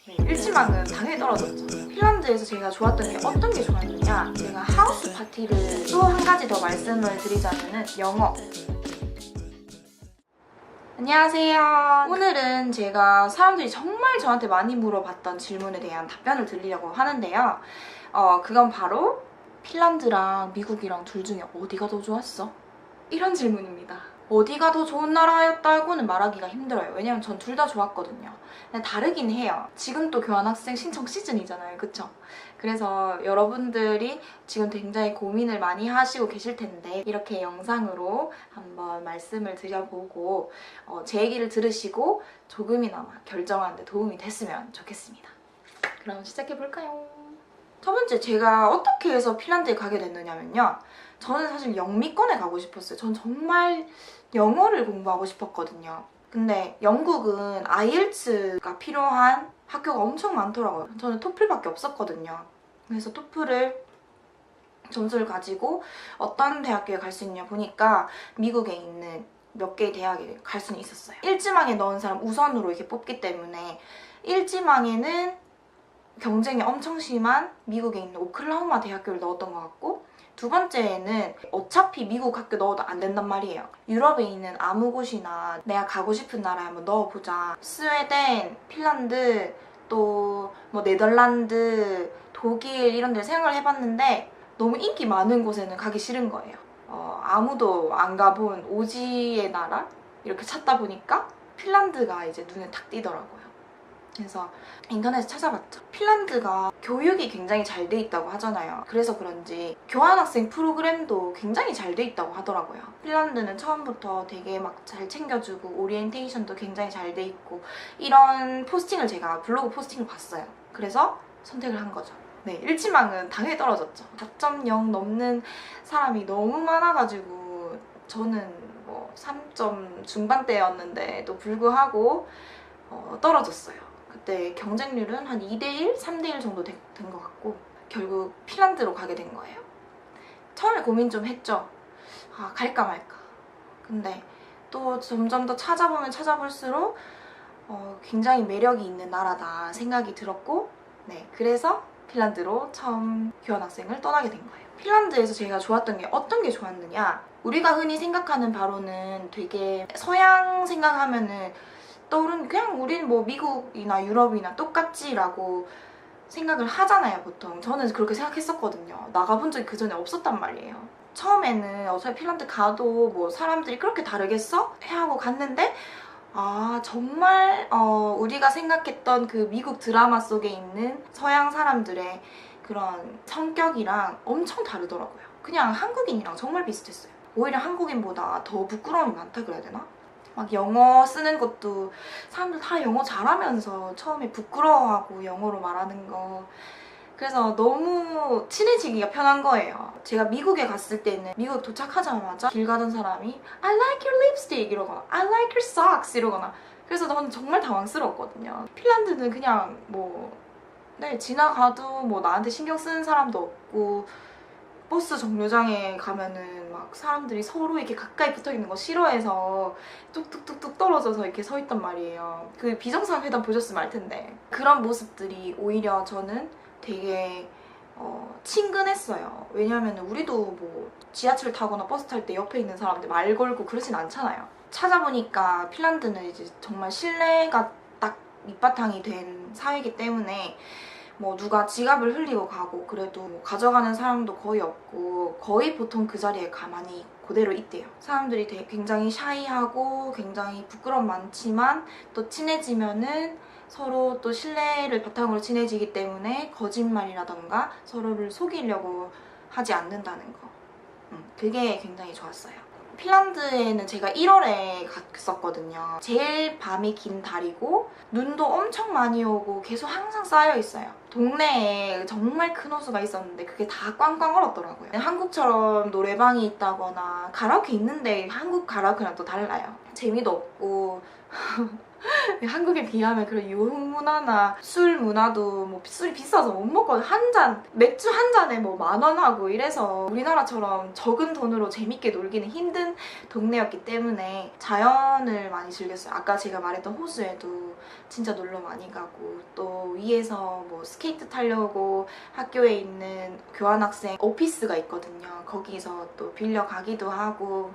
일지망은 당연히 떨어졌죠. 핀란드에서 제가 좋았던 게 어떤 게 좋았느냐, 제가 하우스 파티를 또 한 가지 더 말씀을 드리자면은 영어. 안녕하세요. 오늘은 제가 사람들이 정말 저한테 많이 물어봤던 질문에 대한 답변을 드리려고 하는데요. 그건 바로 핀란드랑 미국이랑 둘 중에 어디가 더 좋았어? 이런 질문입니다. 어디가 더 좋은 나라였다고는 말하기가 힘들어요. 왜냐면 전 둘 다 좋았거든요. 근데 다르긴 해요. 지금 또 교환학생 신청 시즌이잖아요. 그쵸? 그래서 여러분들이 지금 굉장히 고민을 많이 하시고 계실 텐데 이렇게 영상으로 한번 말씀을 드려보고 제 얘기를 들으시고 조금이나마 결정하는 데 도움이 됐으면 좋겠습니다. 그럼 시작해볼까요? 첫 번째, 제가 어떻게 해서 핀란드에 가게 됐느냐면요. 저는 사실 영미권에 가고 싶었어요. 전 정말 영어를 공부하고 싶었거든요. 근데 영국은 IELTS가 필요한 학교가 엄청 많더라고요. 저는 토플밖에 없었거든요. 그래서 토플을 점수를 가지고 어떤 대학교에 갈 수 있냐 보니까 미국에 있는 몇 개의 대학에 갈 수는 있었어요. 일지망에 넣은 사람 우선으로 이렇게 뽑기 때문에 일지망에는 경쟁이 엄청 심한 미국에 있는 오클라호마 대학교를 넣었던 것 같고, 두 번째에는 어차피 미국 학교 넣어도 안 된단 말이에요. 유럽에 있는 아무 곳이나 내가 가고 싶은 나라에 한번 넣어보자. 스웨덴, 핀란드, 또 뭐 네덜란드, 독일 이런 데 생각을 해봤는데 너무 인기 많은 곳에는 가기 싫은 거예요. 아무도 안 가본 오지의 나라? 이렇게 찾다 보니까 핀란드가 이제 눈에 탁 띄더라고요. 그래서 인터넷에 찾아봤죠. 핀란드가 교육이 굉장히 잘 돼 있다고 하잖아요. 그래서 그런지 교환학생 프로그램도 굉장히 잘 돼 있다고 하더라고요. 핀란드는 처음부터 되게 막 잘 챙겨주고 오리엔테이션도 굉장히 잘 돼 있고, 이런 포스팅을 제가 블로그 포스팅을 봤어요. 그래서 선택을 한 거죠. 네, 일지망은 당연히 떨어졌죠. 4.0 넘는 사람이 너무 많아가지고 저는 뭐 3점 중반대였는데도 불구하고 떨어졌어요. 그때 경쟁률은 한 2대1, 3대1 정도 된 것 같고 결국 핀란드로 가게 된 거예요. 처음에 고민 좀 했죠. 갈까 말까. 근데 또 점점 더 찾아보면 찾아볼수록 굉장히 매력이 있는 나라다 생각이 들었고, 네, 그래서 핀란드로 처음 교환학생을 떠나게 된 거예요. 핀란드에서 제가 좋았던 게 어떤 게 좋았느냐, 우리가 흔히 생각하는 바로는 되게 서양 생각하면은 떠오르는, 그냥 우린 뭐 미국이나 유럽이나 똑같지라고 생각을 하잖아요, 보통. 저는 그렇게 생각했었거든요. 나가본 적이 그 전에 없었단 말이에요. 처음에는 어차피 핀란드 가도 뭐 사람들이 그렇게 다르겠어? 하고 갔는데 정말 우리가 생각했던 그 미국 드라마 속에 있는 서양 사람들의 그런 성격이랑 엄청 다르더라고요. 그냥 한국인이랑 정말 비슷했어요. 오히려 한국인보다 더 부끄러움이 많다 그래야 되나? 막 영어 쓰는 것도 사람들 다 영어 잘하면서 처음에 부끄러워하고 영어로 말하는 거. 그래서 너무 친해지기가 편한 거예요. 제가 미국에 갔을 때는 미국 도착하자마자 길 가던 사람이 I like your lipstick 이러거나 I like your socks 이러거나, 그래서 저는 정말 당황스러웠거든요. 핀란드는 그냥 지나가도 뭐 나한테 신경 쓰는 사람도 없고, 버스 정류장에 가면은 막 사람들이 서로 이렇게 가까이 붙어 있는 거 싫어해서 뚝뚝뚝뚝 떨어져서 이렇게 서 있단 말이에요. 그 비정상회담 보셨으면 알 텐데, 그런 모습들이 오히려 저는 되게 친근했어요. 왜냐하면 우리도 뭐 지하철 타거나 버스 탈 때 옆에 있는 사람들 말 걸고 그러진 않잖아요. 찾아보니까 핀란드는 이제 정말 신뢰가 딱 밑바탕이 된 사회이기 때문에 뭐 누가 지갑을 흘리고 가고 그래도 뭐 가져가는 사람도 거의 없고, 거의 보통 그 자리에 가만히 그대로 있대요. 사람들이 되게 굉장히 샤이하고 굉장히 부끄럼 많지만 또 친해지면은 서로 또 신뢰를 바탕으로 친해지기 때문에 거짓말이라던가 서로를 속이려고 하지 않는다는 거. 그게 굉장히 좋았어요. 핀란드에는 제가 1월에 갔었거든요. 제일 밤이 긴 달이고 눈도 엄청 많이 오고 계속 항상 쌓여 있어요. 동네에 정말 큰 호수가 있었는데 그게 다 꽝꽝 얼었더라고요. 한국처럼 노래방이 있다거나 가라오케 있는데 한국 가라오케랑 또 달라요. 재미도 없고 한국에 비하면 그런 유흥 문화나 술 문화도 뭐 술이 비싸서 못 먹거든. 한 잔, 맥주 한 잔에 뭐 10,000원 하고 이래서 우리나라처럼 적은 돈으로 재밌게 놀기는 힘든 동네였기 때문에 자연을 많이 즐겼어요. 아까 제가 말했던 호수에도 진짜 놀러 많이 가고, 또 위에서 뭐 스케이트 타려고 학교에 있는 교환학생 오피스가 있거든요. 거기서 또 빌려 가기도 하고,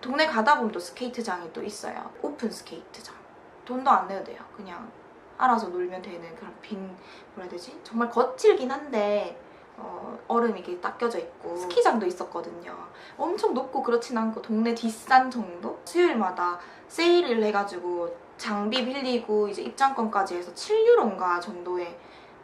동네 가다 보면 또 스케이트장이 또 있어요. 오픈 스케이트장. 돈도 안 내도 돼요. 그냥 알아서 놀면 되는 그런 뭐라 해야 되지? 정말 거칠긴 한데 얼음이 이렇게 닦여져 있고, 스키장도 있었거든요. 엄청 높고 그렇진 않고 동네 뒷산 정도? 수요일마다 세일을 해가지고 장비 빌리고 이제 입장권까지 해서 7유로인가 정도에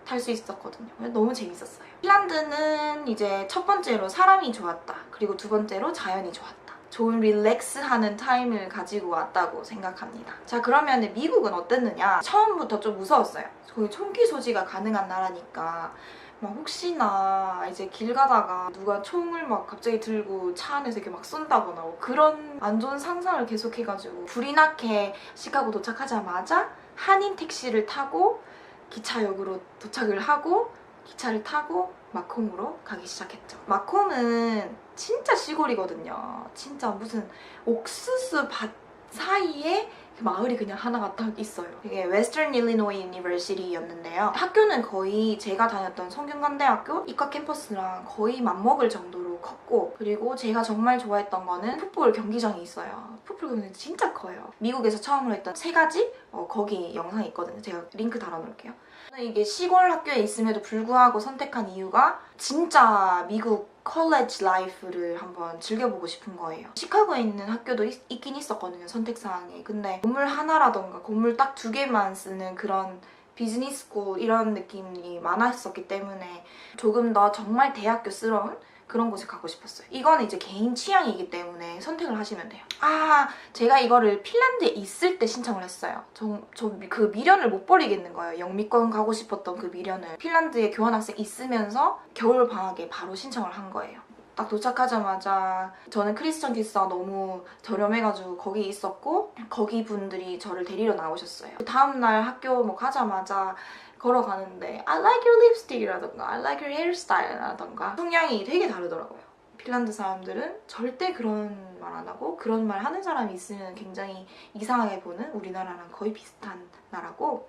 탈 수 있었거든요. 너무 재밌었어요. 핀란드는 이제 첫 번째로 사람이 좋았다. 그리고 두 번째로 자연이 좋았다. 좋은 릴렉스하는 타임을 가지고 왔다고 생각합니다. 자, 그러면 미국은 어땠느냐? 처음부터 좀 무서웠어요. 거기 총기 소지가 가능한 나라니까 막 혹시나 이제 길 가다가 누가 총을 막 갑자기 들고 차 안에서 이렇게 막 쏜다거나 뭐 그런 안 좋은 상상을 계속해가지고, 불이 나게 시카고 도착하자마자 한인 택시를 타고 기차역으로 도착을 하고 기차를 타고 마콤으로 가기 시작했죠. 마콤은 진짜 시골이거든요. 진짜 무슨 옥수수 밭 사이에 마을이 그냥 하나가 딱 있어요. 이게 웨스턴 일리노이 유니버시티였는데요. 학교는 거의 제가 다녔던 성균관대학교 이과 캠퍼스랑 거의 맞먹을 정도로 컸고, 그리고 제가 정말 좋아했던 거는 풋볼 경기장이 있어요. 풋볼 경기장이 진짜 커요. 미국에서 처음으로 했던 3가지? 거기 영상이 있거든요. 제가 링크 달아놓을게요. 저는 이게 시골 학교에 있음에도 불구하고 선택한 이유가 진짜 미국 컬리지 라이프를 한번 즐겨보고 싶은 거예요. 시카고에 있는 학교도 있긴 있었거든요, 선택사항에. 근데 건물 하나라던가 건물 딱 2개만 쓰는 그런 비즈니스 스쿨 이런 느낌이 많았었기 때문에 조금 더 정말 대학교스러운 그런 곳에 가고 싶었어요. 이거는 이제 개인 취향이기 때문에 선택을 하시면 돼요. 아, 제가 이거를 핀란드에 있을 때 신청을 했어요. 저 그 미련을 못 버리겠는 거예요. 영미권 가고 싶었던 그 미련을. 핀란드에 교환학생 있으면서 겨울방학에 바로 신청을 한 거예요. 딱 도착하자마자 저는 크리스천 기스가 너무 저렴해가지고 거기 있었고, 거기 분들이 저를 데리러 나오셨어요. 다음날 학교 뭐 가자마자 걸어가는데 I like your lipstick이라던가 I like your hairstyle이라던가 성향이 되게 다르더라고요. 핀란드 사람들은 절대 그런 말 안 하고, 그런 말 하는 사람이 있으면 굉장히 이상하게 보는, 우리나라랑 거의 비슷한 나라고,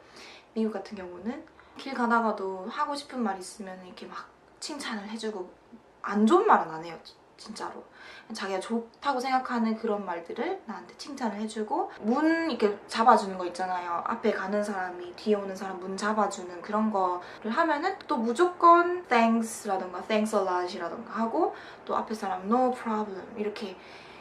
미국 같은 경우는 길 가다가도 하고 싶은 말 있으면 이렇게 막 칭찬을 해주고 안 좋은 말은 안 해요. 진짜로. 자기가 좋다고 생각하는 그런 말들을 나한테 칭찬을 해주고, 문 이렇게 잡아주는 거 있잖아요. 앞에 가는 사람이 뒤에 오는 사람 문 잡아주는 그런 거를 하면은 또 무조건 thanks라던가 thanks a lot이라던가 하고, 또 앞에 사람 no problem 이렇게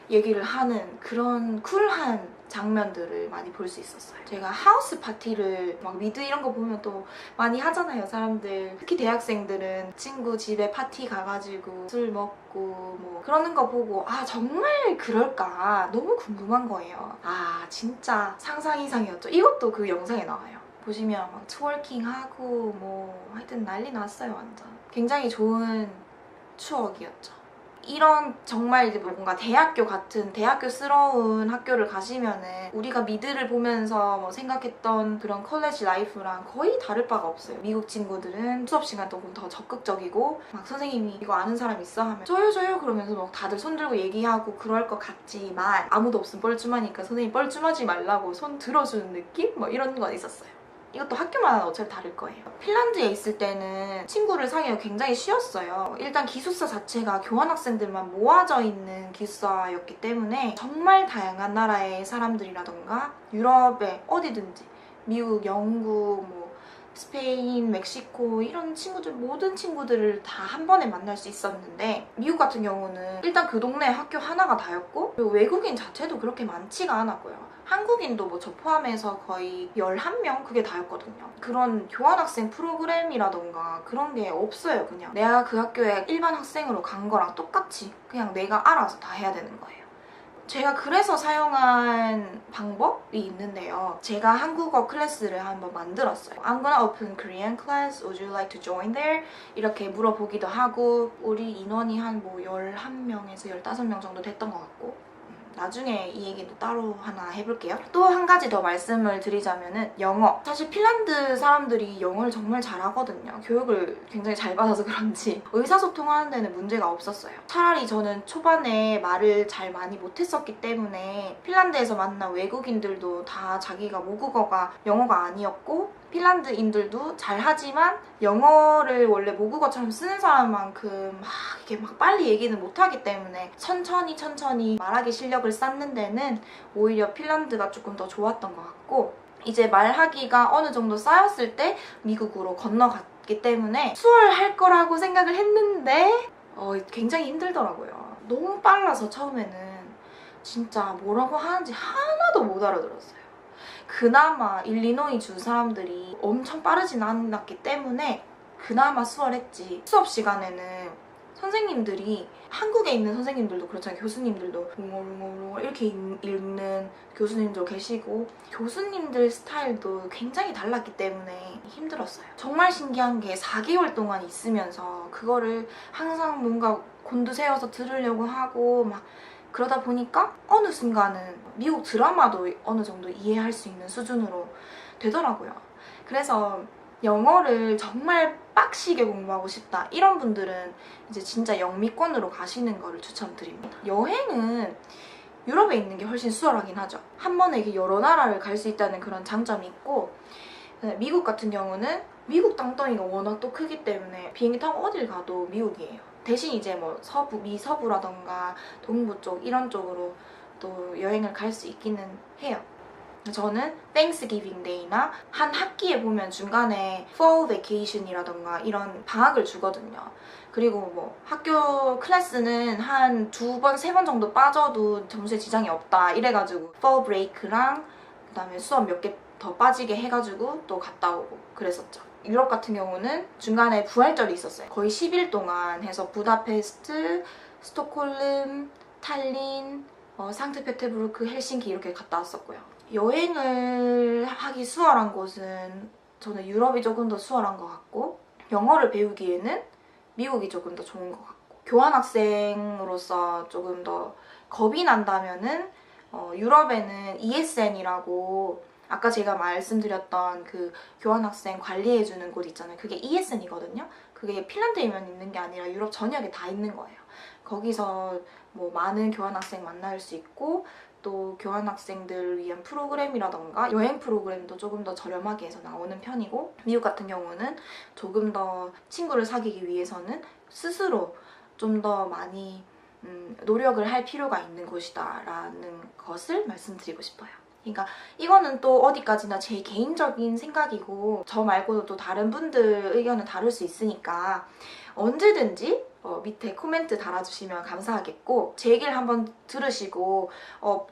얘기를 하는 그런 쿨한 장면들을 많이 볼 수 있었어요. 제가 하우스 파티를 막 미드 이런 거 보면 또 많이 하잖아요, 사람들. 특히 대학생들은 친구 집에 파티 가가지고 술 먹고 뭐 그러는 거 보고, 아 정말 그럴까 너무 궁금한 거예요. 아 진짜 상상 이상이었죠. 이것도 그 영상에 나와요. 보시면 막 트월킹하고 뭐 하여튼 난리 났어요. 완전 굉장히 좋은 추억이었죠. 이런 정말 이제 뭔가 대학교 같은 대학교스러운 학교를 가시면은 우리가 미드를 보면서 뭐 생각했던 그런 college 라이프랑 거의 다를 바가 없어요. 미국 친구들은 수업 시간 조금 더 적극적이고, 막 선생님이 이거 아는 사람 있어 하면 저요 그러면서 막 다들 손 들고 얘기하고 그럴 것 같지만, 아무도 없으면 뻘쭘하니까 선생님 뻘쭘하지 말라고 손 들어주는 느낌? 뭐 이런 건 있었어요. 이것도 학교마다 어차피 다를 거예요. 핀란드에 있을 때는 친구를 사귀기가 굉장히 쉬웠어요. 일단 기숙사 자체가 교환학생들만 모아져 있는 기숙사였기 때문에 정말 다양한 나라의 사람들이라던가 유럽의 어디든지 미국, 영국, 뭐 스페인, 멕시코 이런 친구들, 모든 친구들을 다 한 번에 만날 수 있었는데, 미국 같은 경우는 일단 그 동네 학교 하나가 다였고, 그리고 외국인 자체도 그렇게 많지가 않았고요. 한국인도 뭐 저 포함해서 거의 11명? 그게 다였거든요. 그런 교환학생 프로그램이라던가 그런 게 없어요. 그냥 내가 그 학교에 일반 학생으로 간 거랑 똑같이 그냥 내가 알아서 다 해야 되는 거예요. 제가 그래서 사용한 방법이 있는데요. 제가 한국어 클래스를 한번 만들었어요. I'm gonna open Korean class. Would you like to join there? 이렇게 물어보기도 하고, 우리 인원이 한 뭐 11명에서 15명 정도 됐던 것 같고, 나중에 이 얘기도 따로 하나 해볼게요. 또 한 가지 더 말씀을 드리자면은 영어. 사실 핀란드 사람들이 영어를 정말 잘하거든요. 교육을 굉장히 잘 받아서 그런지 의사소통하는 데는 문제가 없었어요. 차라리 저는 초반에 말을 잘 많이 못했었기 때문에 핀란드에서 만난 외국인들도 다 자기가 모국어가 영어가 아니었고 핀란드인들도 잘하지만 영어를 원래 모국어처럼 쓰는 사람만큼 이렇게 막 빨리 얘기는 못하기 때문에 천천히 말하기 실력을 쌓는 데는 오히려 핀란드가 조금 더 좋았던 것 같고, 이제 말하기가 어느 정도 쌓였을 때 미국으로 건너갔기 때문에 수월할 거라고 생각을 했는데 굉장히 힘들더라고요. 너무 빨라서 처음에는 진짜 뭐라고 하는지 하나도 못 알아들었어요. 그나마 일리노이 주 사람들이 엄청 빠르진 않았기 때문에 그나마 수월했지. 수업 시간에는 선생님들이 한국에 있는 선생님들도 그렇잖아요. 교수님들도 웅얼웅얼 이렇게 읽는 교수님도 계시고 교수님들 스타일도 굉장히 달랐기 때문에 힘들었어요. 정말 신기한 게 4개월 동안 있으면서 그거를 항상 뭔가 곤두세워서 들으려고 하고 막 그러다 보니까 어느 순간은 미국 드라마도 어느 정도 이해할 수 있는 수준으로 되더라고요. 그래서 영어를 정말 빡시게 공부하고 싶다 이런 분들은 이제 진짜 영미권으로 가시는 거를 추천드립니다. 여행은 유럽에 있는 게 훨씬 수월하긴 하죠. 한 번에 이렇게 여러 나라를 갈 수 있다는 그런 장점이 있고, 미국 같은 경우는 미국 땅덩이가 워낙 또 크기 때문에 비행기 타고 어딜 가도 미국이에요. 대신 이제 뭐 서부, 미서부라던가 동부 쪽 이런 쪽으로 또 여행을 갈 수 있기는 해요. 저는 Thanksgiving Day나 한 학기에 보면 중간에 Fall Vacation이라던가 이런 방학을 주거든요. 그리고 뭐 학교 클래스는 한 2번, 3번 정도 빠져도 점수에 지장이 없다 이래가지고 Fall Break랑 그다음에 수업 몇 개 더 빠지게 해가지고 또 갔다 오고 그랬었죠. 유럽 같은 경우는 중간에 부활절이 있었어요. 거의 10일 동안 해서 부다페스트, 스톡홀름, 탈린, 상트페테부르크, 헬싱키 이렇게 갔다 왔었고요. 여행을 하기 수월한 곳은 저는 유럽이 조금 더 수월한 것 같고, 영어를 배우기에는 미국이 조금 더 좋은 것 같고, 교환학생으로서 조금 더 겁이 난다면은 유럽에는 ESN이라고 아까 제가 말씀드렸던 그 교환학생 관리해주는 곳 있잖아요. 그게 ESN이거든요. 그게 핀란드에만 있는 게 아니라 유럽 전역에 다 있는 거예요. 거기서 뭐 많은 교환학생 만날 수 있고, 또 교환학생들을 위한 프로그램이라던가 여행 프로그램도 조금 더 저렴하게 해서 나오는 편이고, 미국 같은 경우는 조금 더 친구를 사귀기 위해서는 스스로 좀 더 많이 노력을 할 필요가 있는 곳이다라는 것을 말씀드리고 싶어요. 그러니까 이거는 또 어디까지나 제 개인적인 생각이고 저 말고도 또 다른 분들 의견은 다를 수 있으니까 언제든지 밑에 코멘트 달아주시면 감사하겠고, 제 얘기를 한번 들으시고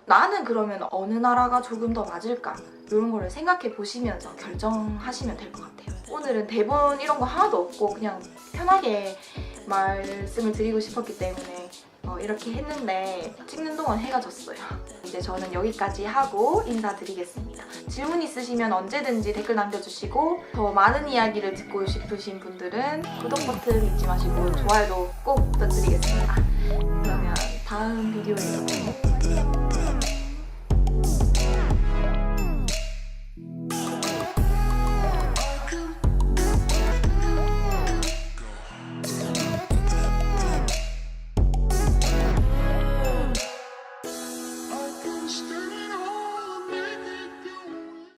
나는 그러면 어느 나라가 조금 더 맞을까 이런 거를 생각해 보시면서 결정하시면 될 것 같아요. 오늘은 대본 이런 거 하나도 없고 그냥 편하게 말씀을 드리고 싶었기 때문에 이렇게 했는데 찍는 동안 해가 졌어요. 이제 저는 여기까지 하고 인사드리겠습니다. 질문 있으시면 언제든지 댓글 남겨주시고, 더 많은 이야기를 듣고 싶으신 분들은 구독 버튼 잊지 마시고 좋아요도 꼭 부탁드리겠습니다. 그러면 다음 비디오에서